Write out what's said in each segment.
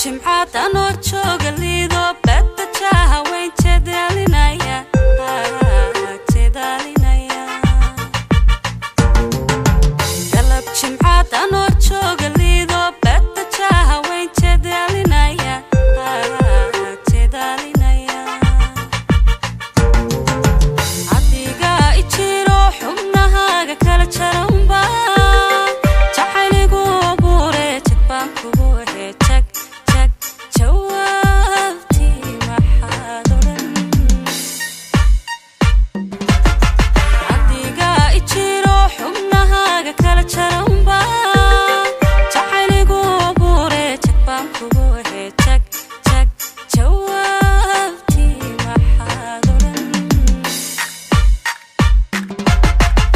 jimcaad anoo jooga liido bedda jaaha weyn jedaalinaya galab jimcaad anoo jooga liido bedda jaaha weyn jedaalinaya adiga ijiro xubnahaaga kala jaranba jacayligu abuure jag baan kugu ahay jag jawaabtii maxaad odhan adiga ijiro xubnahaaga kala jaranba jacayligu abuure jag baan kugu ahay jag jawaabtii maxaad odhan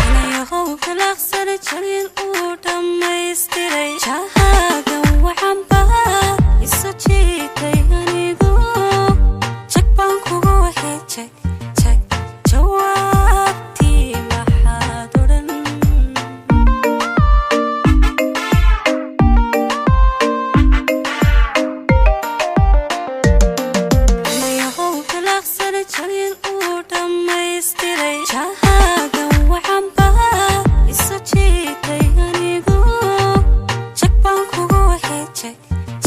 inayahow kalaqsana jarin uu dhammaystiray jahaagan wacanba iso jiitay anigu jag baan kugu ahay jag jawaabtii maxaad odhan inayahow kalaqsana jarin uu dhammaystiray jahaagan wacanba iso jiitay anigu jag baan kugu ahay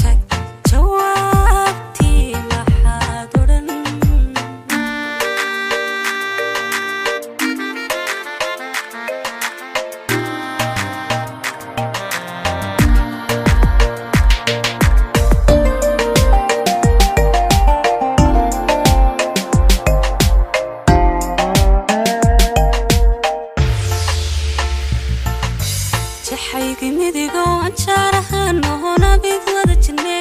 jag jawaabtii maxaad odhan jaxaygi midigo anjaarahan ohona bid wada jirne